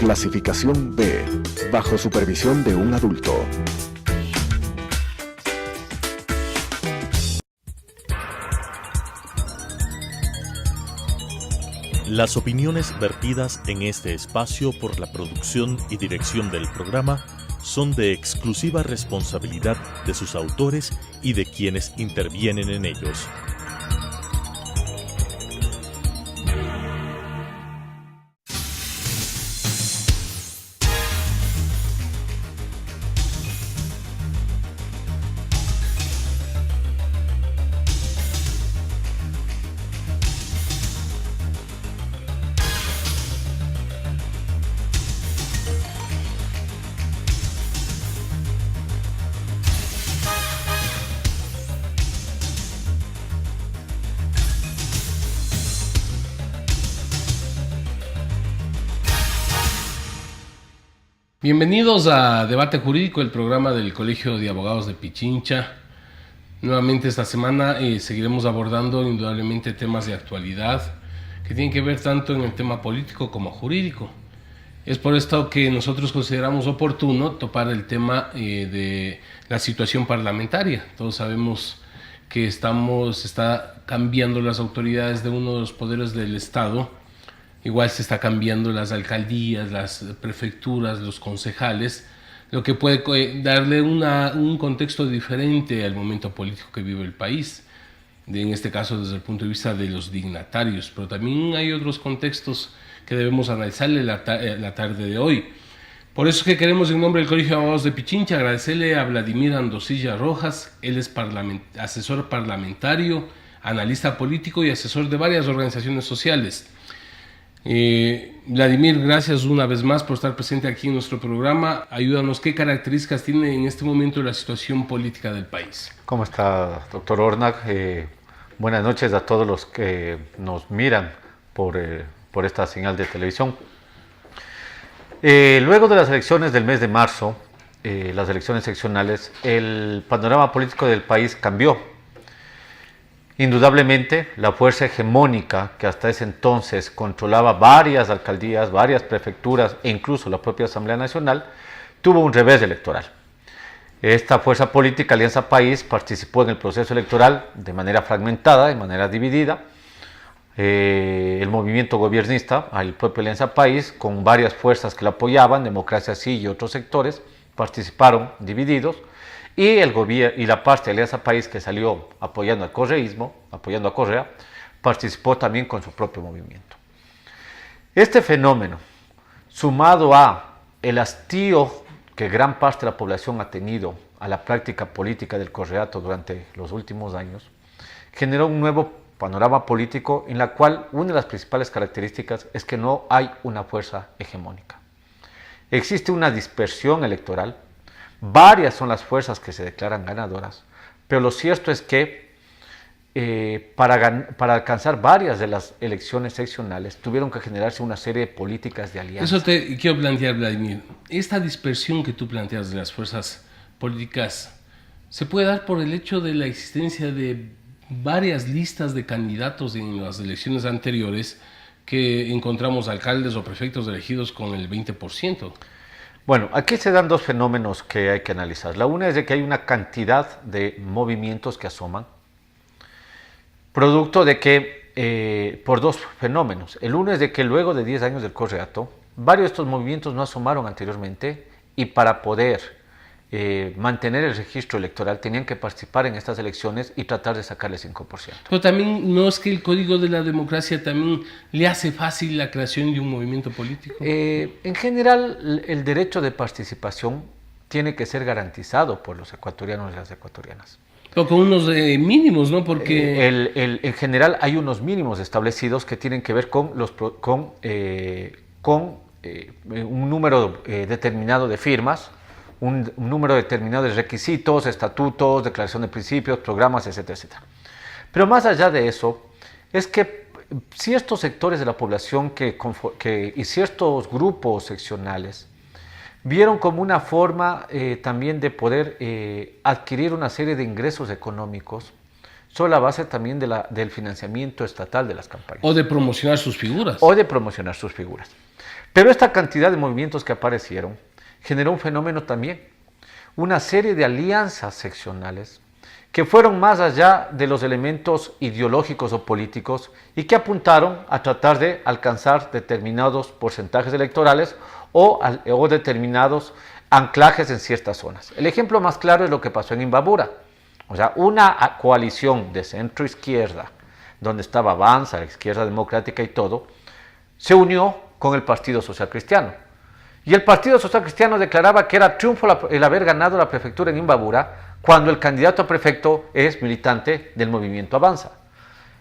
Clasificación B, bajo supervisión de un adulto. Las opiniones vertidas en este espacio por la producción y dirección del programa son de exclusiva responsabilidad de sus autores y de quienes intervienen en ellos. Bienvenidos a Debate Jurídico, el programa del Colegio de Abogados de Pichincha. Nuevamente esta semana seguiremos abordando indudablemente temas de actualidad que tienen que ver tanto en el tema político como jurídico. Es por esto que nosotros consideramos oportuno topar el tema de la situación parlamentaria. Todos sabemos que está cambiando las autoridades de uno de los poderes del Estado. Igual se está cambiando las alcaldías, las prefecturas, los concejales, lo que puede darle un contexto diferente al momento político que vive el país, en este caso desde el punto de vista de los dignatarios, pero también hay otros contextos que debemos analizarle la tarde de hoy. Por eso que queremos, en nombre del Colegio de Abogados de Pichincha, agradecerle a Vladimir Andosilla Rojas. Él es asesor parlamentario, analista político y asesor de varias organizaciones sociales. Vladimir, gracias una vez más por estar presente aquí en nuestro programa. Ayúdanos, ¿qué características tiene en este momento la situación política del país? ¿Cómo está, doctor Ornak? Buenas noches a todos los que nos miran por esta señal de televisión. Luego de las elecciones del mes de marzo, las elecciones seccionales, el panorama político del país cambió. Indudablemente, la fuerza hegemónica que hasta ese entonces controlaba varias alcaldías, varias prefecturas e incluso la propia Asamblea Nacional, tuvo un revés electoral. Esta fuerza política, Alianza País, participó en el proceso electoral de manera fragmentada, de manera dividida. El movimiento gobiernista, el propio Alianza País, con varias fuerzas que la apoyaban, Democracia Sí y otros sectores, participaron divididos. Y el gobierno y la parte de Alianza País, que salió apoyando al correísmo, apoyando a Correa, participó también con su propio movimiento. Este fenómeno, sumado a el hastío que gran parte de la población ha tenido a la práctica política del correato durante los últimos años, generó un nuevo panorama político en la cual una de las principales características es que no hay una fuerza hegemónica. Existe una dispersión electoral. Varias son las fuerzas que se declaran ganadoras, pero lo cierto es que para alcanzar varias de las elecciones seccionales tuvieron que generarse una serie de políticas de alianza. Eso te quiero plantear, Vladimir. Esta dispersión que tú planteas de las fuerzas políticas se puede dar por el hecho de la existencia de varias listas de candidatos en las elecciones anteriores, que encontramos alcaldes o prefectos elegidos con el 20%. Bueno, aquí se dan dos fenómenos que hay que analizar. La una es de que hay una cantidad de movimientos que asoman, producto de que, por dos fenómenos. El uno es de que luego de 10 años del correato, varios de estos movimientos no asomaron anteriormente y para poder mantener el registro electoral tenían que participar en estas elecciones y tratar de sacarle 5%. Pero también no es que el Código de la Democracia también le hace fácil la creación de un movimiento político. En general, el derecho de participación tiene que ser garantizado por los ecuatorianos y las ecuatorianas. O con unos mínimos, ¿no? Porque en general hay unos mínimos establecidos que tienen que ver con un número determinado de firmas, un número determinado de requisitos, estatutos, declaración de principios, programas, etcétera, etcétera. Pero más allá de eso, es que ciertos sectores de la población y ciertos grupos seccionales vieron como una forma también de poder adquirir una serie de ingresos económicos sobre la base también del financiamiento estatal de las campañas. O de promocionar sus figuras. Pero esta cantidad de movimientos que aparecieron generó un fenómeno también, una serie de alianzas seccionales que fueron más allá de los elementos ideológicos o políticos y que apuntaron a tratar de alcanzar determinados porcentajes electorales o determinados anclajes en ciertas zonas. El ejemplo más claro es lo que pasó en Imbabura. O sea, una coalición de centro-izquierda, donde estaba Avanza, la izquierda democrática y todo, se unió con el Partido Social Cristiano. Y el Partido Social Cristiano declaraba que era triunfo el haber ganado la prefectura en Imbabura, cuando el candidato a prefecto es militante del movimiento Avanza.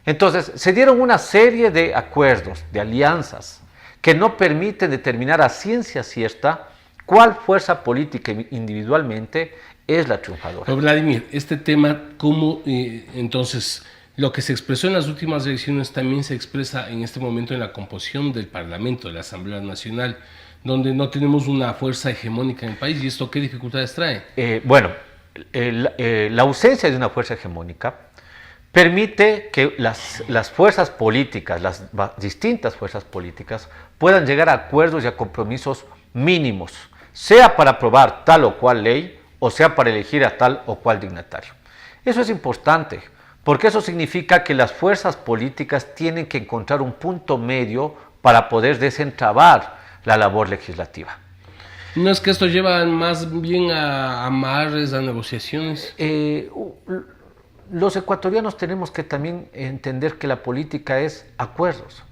Entonces, se dieron una serie de acuerdos, de alianzas, que no permiten determinar a ciencia cierta cuál fuerza política individualmente es la triunfadora. Pero Vladimir, este tema, ¿cómo entonces lo que se expresó en las últimas elecciones también se expresa en este momento en la composición del Parlamento, de la Asamblea Nacional, donde no tenemos una fuerza hegemónica en el país? ¿Y esto qué dificultades trae? La ausencia de una fuerza hegemónica permite que las fuerzas políticas, las distintas fuerzas políticas, puedan llegar a acuerdos y a compromisos mínimos, sea para aprobar tal o cual ley, o sea para elegir a tal o cual dignatario. Eso es importante, porque eso significa que las fuerzas políticas tienen que encontrar un punto medio para poder desentrabar la labor legislativa. ¿No es que esto lleva más bien a amarres, a negociaciones? Los ecuatorianos tenemos que también entender que la política es acuerdos,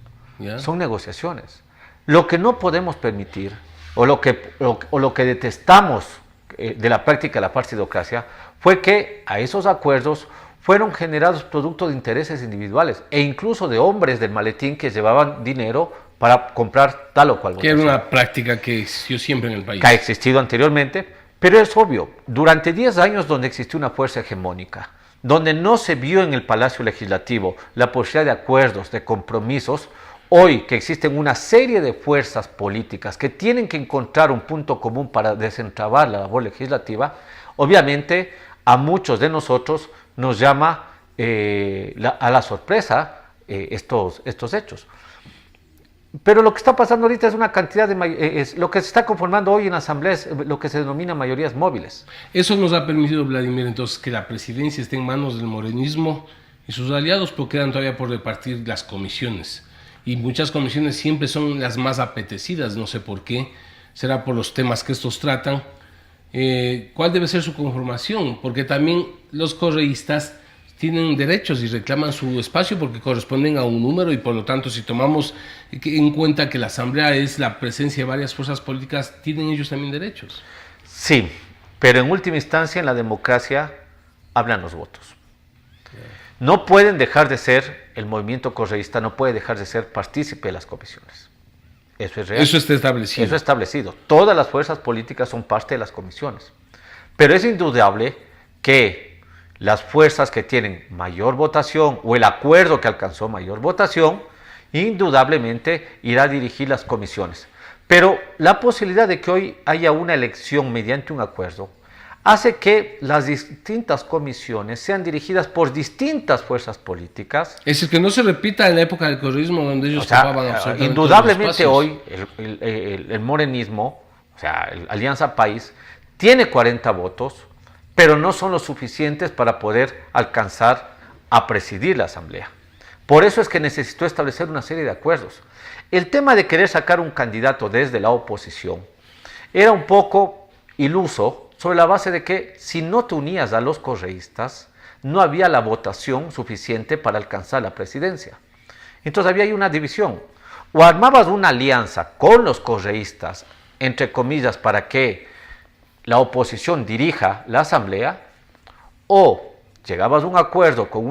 son negociaciones. Lo que no podemos permitir, o lo que detestamos de la práctica de la partidocracia, fue que a esos acuerdos fueron generados producto de intereses individuales e incluso de hombres del maletín que llevaban dinero para comprar tal o cual votación. Que era una práctica que existió siempre en el país. Que ha existido anteriormente, pero es obvio, durante 10 años donde existió una fuerza hegemónica, donde no se vio en el Palacio Legislativo la posibilidad de acuerdos, de compromisos, hoy que existen una serie de fuerzas políticas que tienen que encontrar un punto común para desentrabar la labor legislativa, obviamente a muchos de nosotros nos llama a la sorpresa estos hechos. Pero lo que está pasando ahorita es una cantidad de... lo que se está conformando hoy en la Asamblea es lo que se denomina mayorías móviles. Eso nos ha permitido, Vladimir, entonces, que la presidencia esté en manos del morenismo y sus aliados, pero quedan todavía por repartir las comisiones. Y muchas comisiones siempre son las más apetecidas, no sé por qué, será por los temas que estos tratan. ¿Cuál debe ser su conformación? Porque también los correístas tienen derechos y reclaman su espacio porque corresponden a un número, y por lo tanto, si tomamos en cuenta que la Asamblea es la presencia de varias fuerzas políticas, ¿tienen ellos también derechos? Sí, pero en última instancia en la democracia hablan los votos. No pueden dejar de ser, el movimiento correísta no puede dejar de ser partícipe de las comisiones. Eso es real. Eso está establecido. Eso está establecido. Todas las fuerzas políticas son parte de las comisiones. Pero es indudable que las fuerzas que tienen mayor votación o el acuerdo que alcanzó mayor votación, indudablemente irá a dirigir las comisiones. Pero la posibilidad de que hoy haya una elección mediante un acuerdo hace que las distintas comisiones sean dirigidas por distintas fuerzas políticas. Es decir, que no se repita en la época del correísmo donde ellos tomaban absolutamente indudablemente hoy el morenismo, o sea, Alianza País, tiene 40 votos, pero no son los suficientes para poder alcanzar a presidir la Asamblea. Por eso es que necesitó establecer una serie de acuerdos. El tema de querer sacar un candidato desde la oposición era un poco iluso, sobre la base de que si no te unías a los correístas, no había la votación suficiente para alcanzar la presidencia. Entonces había ahí una división. O armabas una alianza con los correístas, entre comillas, para que la oposición dirija la Asamblea, o llegabas a un acuerdo con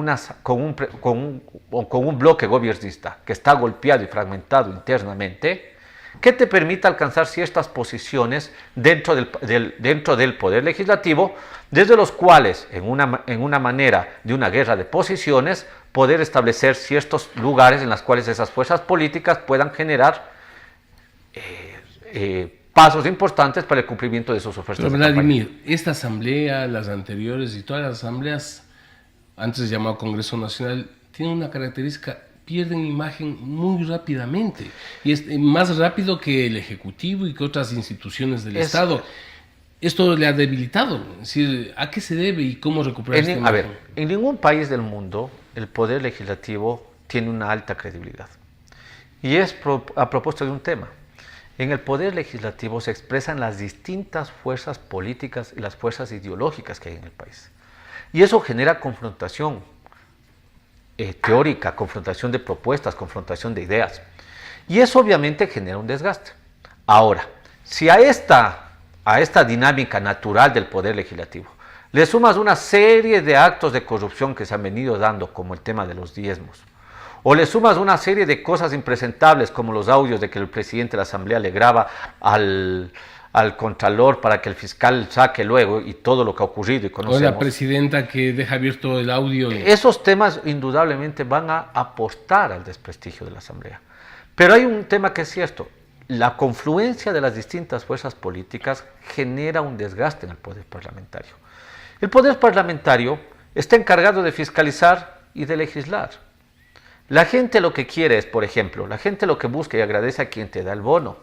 un bloque gobernista que está golpeado y fragmentado internamente, que te permita alcanzar ciertas posiciones dentro del poder legislativo, desde los cuales, en una manera de una guerra de posiciones, poder establecer ciertos lugares en los cuales esas fuerzas políticas puedan generar pasos importantes para el cumplimiento de sus ofertas. Pero Vladimir, esta asamblea, las anteriores y todas las asambleas antes llamado Congreso Nacional, tiene una característica: pierden imagen muy rápidamente, y es más rápido que el Ejecutivo y que otras instituciones del Estado. Esto le ha debilitado. Es decir, ¿a qué se debe y cómo recuperar esta imagen? A ver, en ningún país del mundo el poder legislativo tiene una alta credibilidad. Y es a propósito de un tema. En el poder legislativo se expresan las distintas fuerzas políticas y las fuerzas ideológicas que hay en el país. Y eso genera confrontación teórica, confrontación de propuestas, confrontación de ideas. Y eso obviamente genera un desgaste. Ahora, si a esta dinámica natural del poder legislativo le sumas una serie de actos de corrupción que se han venido dando, como el tema de los diezmos, o le sumas una serie de cosas impresentables como los audios de que el presidente de la Asamblea le graba al contralor para que el fiscal saque luego, y todo lo que ha ocurrido y conocemos. O la presidenta que deja abierto el audio. Esos temas indudablemente van a aportar al desprestigio de la Asamblea. Pero hay un tema que es cierto: la confluencia de las distintas fuerzas políticas genera un desgaste en el poder parlamentario. El poder parlamentario está encargado de fiscalizar y de legislar. La gente lo que quiere es, por ejemplo, la gente lo que busca y agradece a quien te da el bono,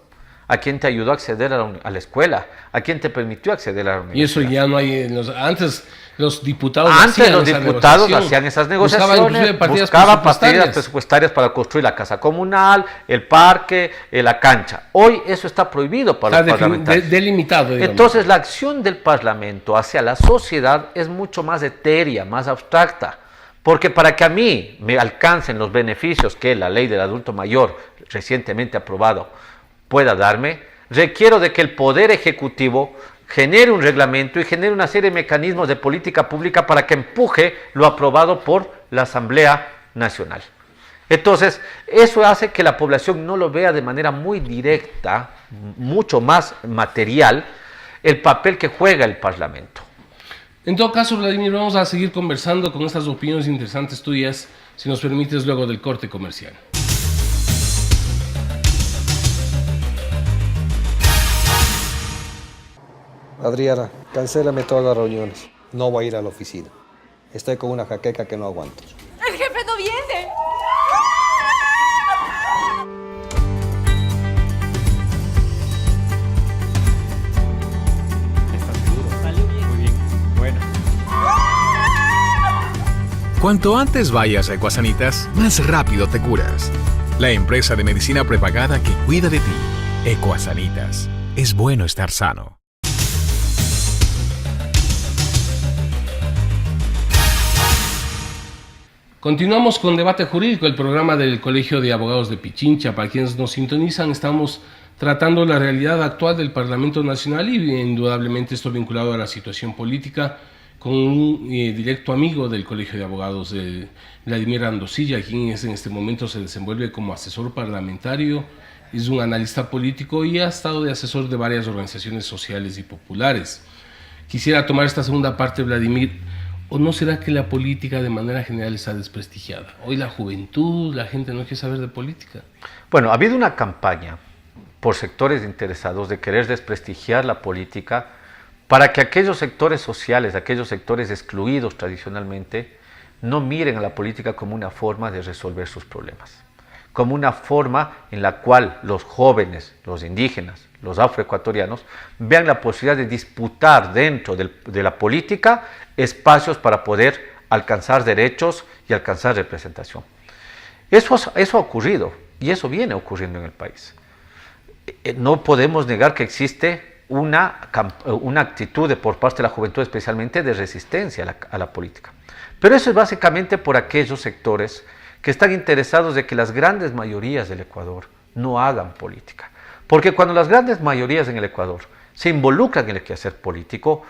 a quien te ayudó a acceder a la escuela, a quien te permitió acceder a la universidad. Y eso ya no hay. Antes los diputados hacían esas negociaciones, buscaban partidas presupuestarias para construir la casa comunal, el parque, la cancha. Hoy eso está prohibido para los parlamentarios. Delimitado, digamos. Entonces la acción del Parlamento hacia la sociedad es mucho más etérea, más abstracta. Porque para que a mí me alcancen los beneficios que la ley del adulto mayor recientemente aprobado pueda darme, requiero de que el Poder Ejecutivo genere un reglamento y genere una serie de mecanismos de política pública para que empuje lo aprobado por la Asamblea Nacional. Entonces, eso hace que la población no lo vea de manera muy directa, mucho más material, el papel que juega el Parlamento. En todo caso, Vladimir, vamos a seguir conversando con estas opiniones interesantes tuyas, si nos permites, luego del corte comercial. Adriana, cancélame todas las reuniones. No voy a ir a la oficina. Estoy con una jaqueca que no aguanto. ¡El jefe no viene! ¿Estás seguro? Salió bien. Muy bien. Bueno. Cuanto antes vayas a Ecuasanitas, más rápido te curas. La empresa de medicina prepagada que cuida de ti. Ecuasanitas. Es bueno estar sano. Continuamos con Debate Jurídico, el programa del Colegio de Abogados de Pichincha. Para quienes nos sintonizan, estamos tratando la realidad actual del Parlamento Nacional y indudablemente esto vinculado a la situación política con un directo amigo del Colegio de Abogados, Vladimir Andosilla, quien en este momento se desenvuelve como asesor parlamentario, es un analista político y ha estado de asesor de varias organizaciones sociales y populares. Quisiera tomar esta segunda parte, Vladimir. ¿O no será que la política de manera general está desprestigiada? Hoy la juventud, la gente no quiere saber de política. Bueno, ha habido una campaña por sectores interesados de querer desprestigiar la política para que aquellos sectores sociales, aquellos sectores excluidos tradicionalmente, no miren a la política como una forma de resolver sus problemas, como una forma en la cual los jóvenes, los indígenas, los afroecuatorianos, vean la posibilidad de disputar dentro de la política espacios para poder alcanzar derechos y alcanzar representación. Eso ha ocurrido y eso viene ocurriendo en el país. No podemos negar que existe una actitud por parte de la juventud, especialmente de resistencia a la política. Pero eso es básicamente por aquellos sectores que están interesados de que las grandes mayorías del Ecuador no hagan política. Porque cuando las grandes mayorías en el Ecuador se involucran en el quehacer político,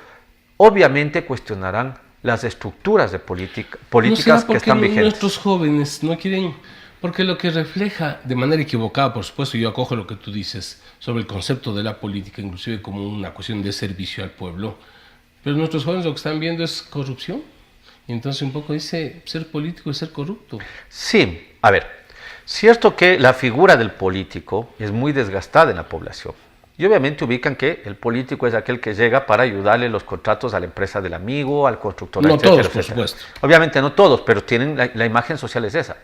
obviamente cuestionarán las estructuras de políticas que están vigentes. Nuestros jóvenes no quieren, porque lo que refleja de manera equivocada, por supuesto, yo acojo lo que tú dices sobre el concepto de la política, inclusive como una cuestión de servicio al pueblo, pero nuestros jóvenes lo que están viendo es corrupción. Y entonces un poco dice, ser político es ser corrupto. Sí, a ver, cierto que la figura del político es muy desgastada en la población. Y obviamente ubican que el político es aquel que llega para ayudarle los contratos a la empresa del amigo, al constructor, No etcétera, todos, por etcétera. supuesto. Obviamente no todos, pero tienen la imagen social es esa.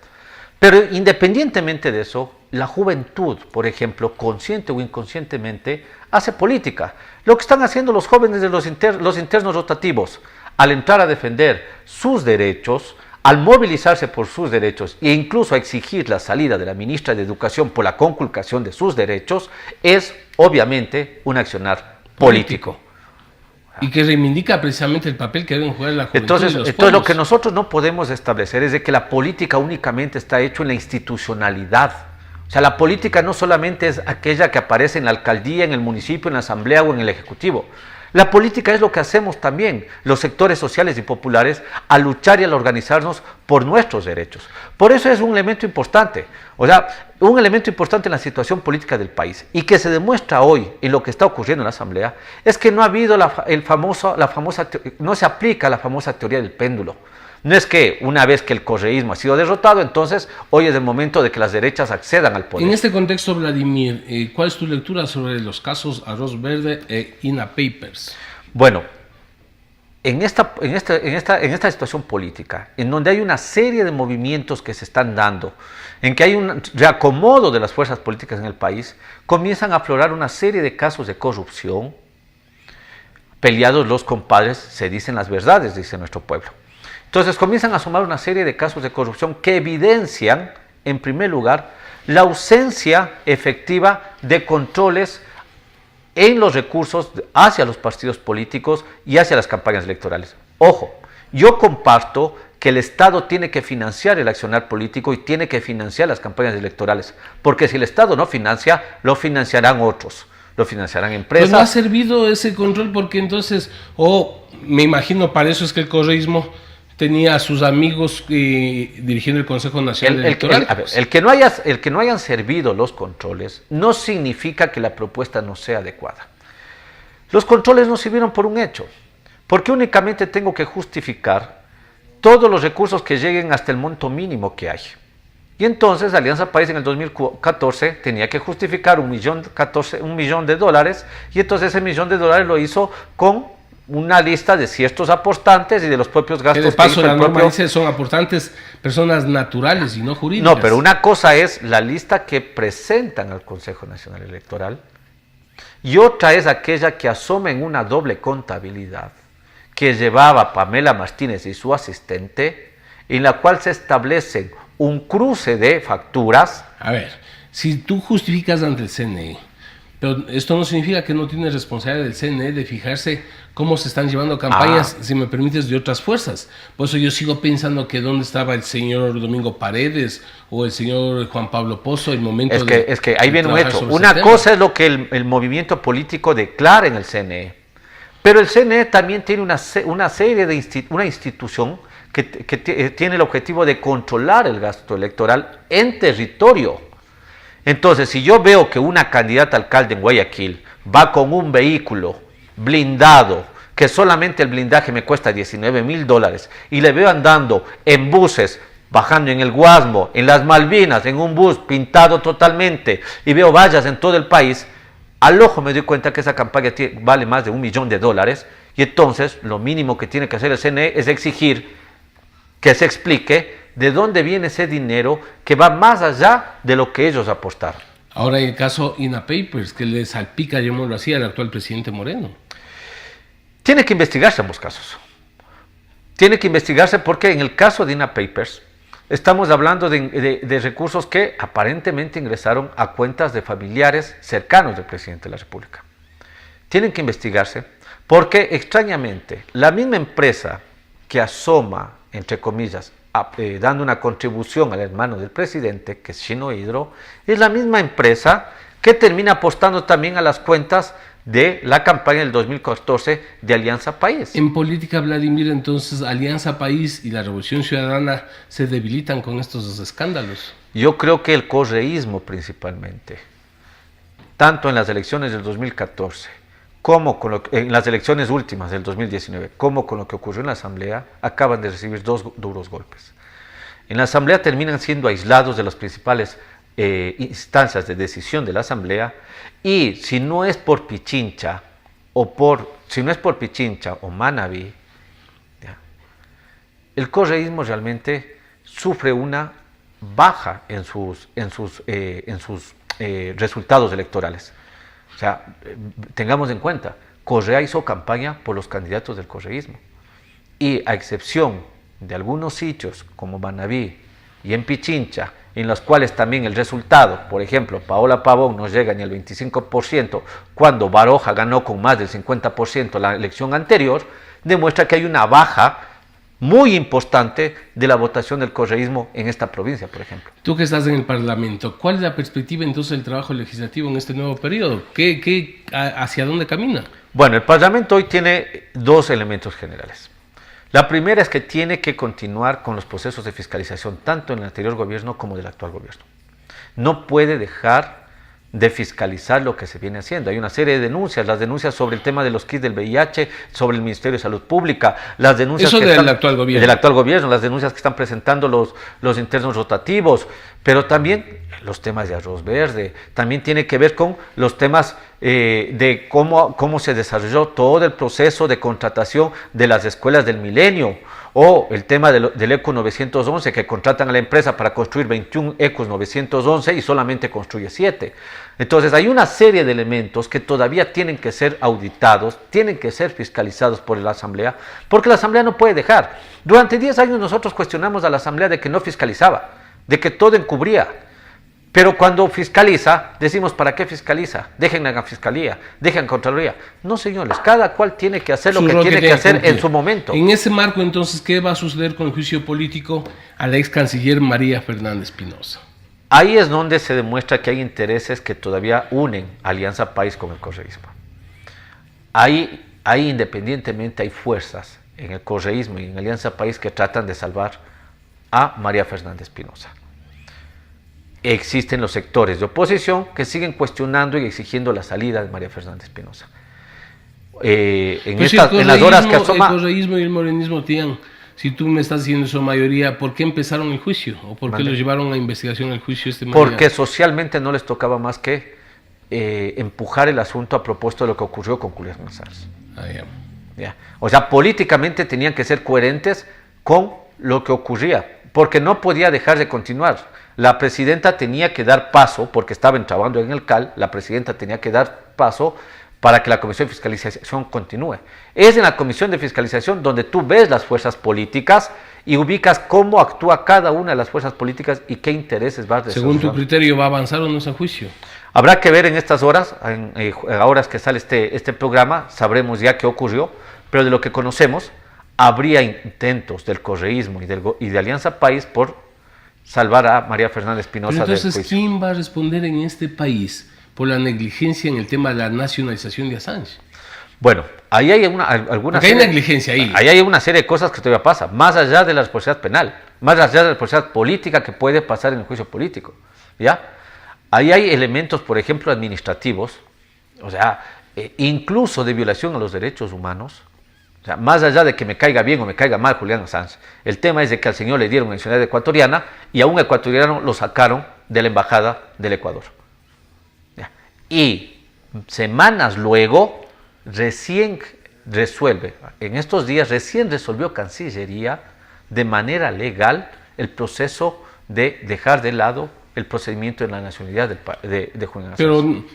Pero independientemente de eso, la juventud, por ejemplo, consciente o inconscientemente, hace política. Lo que están haciendo los jóvenes de los internos rotativos, al entrar a defender sus derechos, al movilizarse por sus derechos e incluso a exigir la salida de la ministra de Educación por la conculcación de sus derechos, es obviamente un accionar político. Y que reivindica precisamente el papel que deben jugar la juventud Entonces, y los lo pueblos. que nosotros no podemos establecer es de que la política únicamente está hecho en la institucionalidad. O sea, la política no solamente es aquella que aparece en la alcaldía, en el municipio, en la asamblea o en el ejecutivo. La política es lo que hacemos también, los sectores sociales y populares, al luchar y al organizarnos por nuestros derechos. Por eso es un elemento importante, o sea, un elemento importante en la situación política del país y que se demuestra hoy en lo que está ocurriendo en la Asamblea, es que no ha habido no se aplica la famosa teoría del péndulo. No es que una vez que el correísmo ha sido derrotado, entonces hoy es el momento de que las derechas accedan al poder. En este contexto, Vladimir, ¿cuál es tu lectura sobre los casos Arroz Verde e INA Papers? Bueno, en esta situación política, en donde hay una serie de movimientos que se están dando, en que hay un reacomodo de las fuerzas políticas en el país, comienzan a aflorar una serie de casos de corrupción. Peleados los compadres, se dicen las verdades, dice nuestro pueblo. Entonces comienzan a asomar una serie de casos de corrupción que evidencian, en primer lugar, la ausencia efectiva de controles en los recursos hacia los partidos políticos y hacia las campañas electorales. Ojo, yo comparto que el Estado tiene que financiar el accionar político y tiene que financiar las campañas electorales, porque si el Estado no financia, lo financiarán otros, lo financiarán empresas. Pues no ha servido ese control porque entonces, me imagino para eso es que el correísmo tenía a sus amigos dirigiendo el Consejo Nacional Electoral. El que no hayan servido los controles no significa que la propuesta no sea adecuada. Los controles no sirvieron por un hecho, porque únicamente tengo que justificar todos los recursos que lleguen hasta el monto mínimo que hay. Y entonces Alianza País en el 2014 tenía que justificar $1 millón, y entonces ese $1 millón lo hizo con una lista de ciertos aportantes y de los propios gastos. Que de paso, la norma dice son aportantes personas naturales y no jurídicas. No, pero una cosa es la lista que presentan al Consejo Nacional Electoral y otra es aquella que asoma en una doble contabilidad que llevaba Pamela Martínez y su asistente, en la cual se establecen un cruce de facturas. A ver, si tú justificas ante el CNE, pero esto no significa que no tiene responsabilidad del CNE de fijarse cómo se están llevando campañas, si me permites, de otras fuerzas. Por eso yo sigo pensando que dónde estaba el señor Domingo Paredes o el señor Juan Pablo Pozo el momento es que ahí viene un hecho. Una cosa es lo que el movimiento político declara en el CNE, pero el CNE también tiene una institución que tiene el objetivo de controlar el gasto electoral en territorio. Entonces, si yo veo que una candidata a alcalde en Guayaquil va con un vehículo blindado, que solamente el blindaje me cuesta $19,000, y le veo andando en buses, bajando en el Guasmo, en las Malvinas, en un bus pintado totalmente, y veo vallas en todo el país, al ojo me doy cuenta que esa campaña vale más de $1 millón, y entonces lo mínimo que tiene que hacer el CNE es exigir que se explique de dónde viene ese dinero que va más allá de lo que ellos apostaron. Ahora, en el caso INA Papers, que le salpica, llamémoslo así, al actual presidente Moreno. Tiene que investigarse ambos casos. Tiene que investigarse porque en el caso de INA Papers estamos hablando de recursos que aparentemente ingresaron a cuentas de familiares cercanos del presidente de la República. Tienen que investigarse porque, extrañamente, la misma empresa que asoma, entre comillas, dando una contribución al hermano del presidente, que es Chino Hidro, es la misma empresa que termina apostando también a las cuentas de la campaña del 2014 de Alianza País. En política, Vladimir, entonces, Alianza País y la Revolución Ciudadana se debilitan con estos escándalos. Yo creo que el correísmo principalmente, tanto en las elecciones del 2014, como en las elecciones últimas del 2019, como con lo que ocurrió en la Asamblea, acaban de recibir dos duros golpes. En la Asamblea terminan siendo aislados de los principales instancias de decisión de la Asamblea, y si no es por Pichincha o Manabí, ¿ya?, el correísmo realmente sufre una baja en sus resultados electorales. O sea, tengamos en cuenta, Correa hizo campaña por los candidatos del correísmo, y a excepción de algunos sitios como Manabí y en Pichincha, en los cuales también el resultado, por ejemplo, Paola Pavón no llega ni al 25%, cuando Baroja ganó con más del 50% la elección anterior, demuestra que hay una baja muy importante de la votación del correísmo en esta provincia, por ejemplo. Tú que estás en el Parlamento, ¿cuál es la perspectiva entonces del trabajo legislativo en este nuevo periodo? ¿Hacia dónde camina? Bueno, el Parlamento hoy tiene dos elementos generales. La primera es que tiene que continuar con los procesos de fiscalización, tanto en el anterior gobierno como del actual gobierno. No puede dejar de fiscalizar lo que se viene haciendo. Hay una serie de denuncias, las denuncias sobre el tema de los kits del VIH, sobre el Ministerio de Salud Pública, las denuncias actual gobierno, las denuncias que están presentando los internos rotativos, pero también los temas de arroz verde, también tiene que ver con los temas de cómo se desarrolló todo el proceso de contratación de las escuelas del milenio, o el tema del ECO 911, que contratan a la empresa para construir 21 ECOs 911 y solamente construye 7. Entonces hay una serie de elementos que todavía tienen que ser auditados, tienen que ser fiscalizados por la Asamblea, porque la Asamblea no puede dejar. Durante 10 años nosotros cuestionamos a la Asamblea de que no fiscalizaba, de que todo encubría. Pero cuando fiscaliza, decimos, ¿para qué fiscaliza? Dejen la Fiscalía, dejen Contraloría. No, señores, cada cual tiene que hacer lo que tiene que hacer en su momento. En ese marco, entonces, ¿qué va a suceder con el juicio político a la ex canciller María Fernández Pinoza? Ahí es donde se demuestra que hay intereses que todavía unen Alianza País con el correísmo. Ahí independientemente hay fuerzas en el correísmo y en Alianza País que tratan de salvar a María Fernández Pinoza. Existen los sectores de oposición que siguen cuestionando y exigiendo la salida de María Fernández Pinoza. En las horas que asoma... El correísmo y el morenismo, si tú me estás diciendo su mayoría, ¿por qué empezaron el juicio? ¿O por qué los llevaron a investigación el juicio? Porque socialmente no les tocaba más que empujar el asunto a propósito de lo que ocurrió con Julián González. Ya. O sea, políticamente tenían que ser coherentes con lo que ocurría, porque no podía dejar de continuar. La presidenta tenía que dar paso, porque estaban trabajando en el CAL, la presidenta tenía que dar paso para que la Comisión de Fiscalización continúe. Es en la Comisión de Fiscalización donde tú ves las fuerzas políticas y ubicas cómo actúa cada una de las fuerzas políticas y qué intereses va a desarrollar. Según tu criterio, ¿va a avanzar o no ese juicio? Habrá que ver en estas horas, a horas que sale este programa, sabremos ya qué ocurrió, pero de lo que conocemos, habría intentos del correísmo y de Alianza País por salvar a María Fernández Pinoza. Pero entonces, ¿quién va a responder en este país por la negligencia en el tema de la nacionalización de Assange? Bueno, ahí hay alguna serie, hay negligencia ahí. Ahí hay una serie de cosas que todavía pasa, más allá de la responsabilidad penal, más allá de la responsabilidad política que puede pasar en el juicio político, ¿ya? Ahí hay elementos, por ejemplo, administrativos, o sea, incluso de violación a los derechos humanos. O sea, más allá de que me caiga bien o me caiga mal Julián Assange, el tema es de que al señor le dieron nacionalidad ecuatoriana y a un ecuatoriano lo sacaron de la embajada del Ecuador. ¿Ya? Y semanas luego, recién resolvió Cancillería de manera legal el proceso de dejar de lado el procedimiento de la nacionalidad de Julián Assange. Pero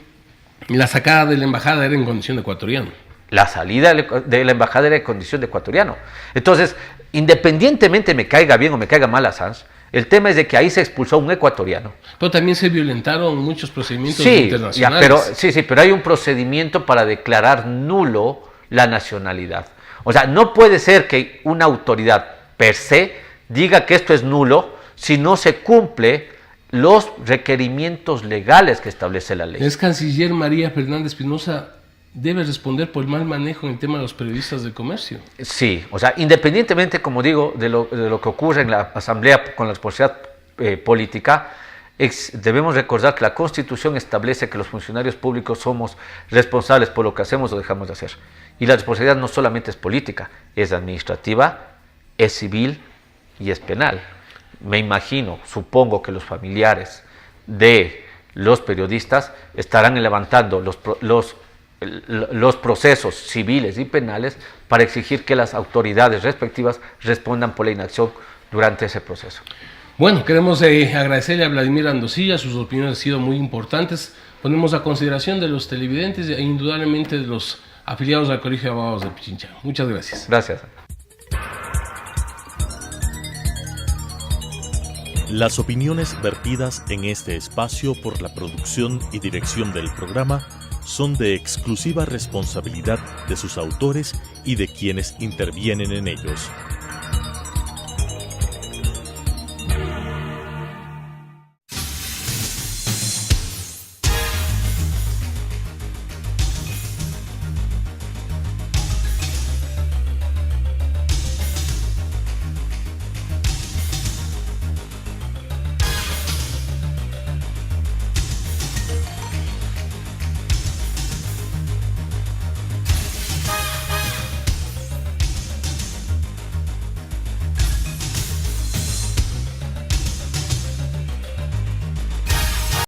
la sacada de la embajada era en condición de ecuatoriano. La salida de la embajada era en condición de ecuatoriano. Entonces, independientemente me caiga bien o me caiga mal Assange, el tema es de que ahí se expulsó a un ecuatoriano. Pero también se violentaron muchos procedimientos internacionales. Pero hay un procedimiento para declarar nulo la nacionalidad. O sea, no puede ser que una autoridad per se diga que esto es nulo si no se cumple los requerimientos legales que establece la ley. Es canciller María Fernández Pinoza debe responder por el mal manejo en el tema de los periodistas de comercio. Sí, o sea, independientemente, como digo, de lo que ocurre en la Asamblea con la responsabilidad política, debemos recordar que la Constitución establece que los funcionarios públicos somos responsables por lo que hacemos o dejamos de hacer. Y la responsabilidad no solamente es política, es administrativa, es civil y es penal. Me imagino, supongo que los familiares de los periodistas estarán levantando los procesos civiles y penales para exigir que las autoridades respectivas respondan por la inacción durante ese proceso. Bueno, queremos agradecerle a Vladimir Andosilla, sus opiniones han sido muy importantes. Ponemos a consideración de los televidentes e indudablemente de los afiliados al Colegio de Abogados de Pichincha. Muchas gracias. Gracias. Las opiniones vertidas en este espacio por la producción y dirección del programa son de exclusiva responsabilidad de sus autores y de quienes intervienen en ellos.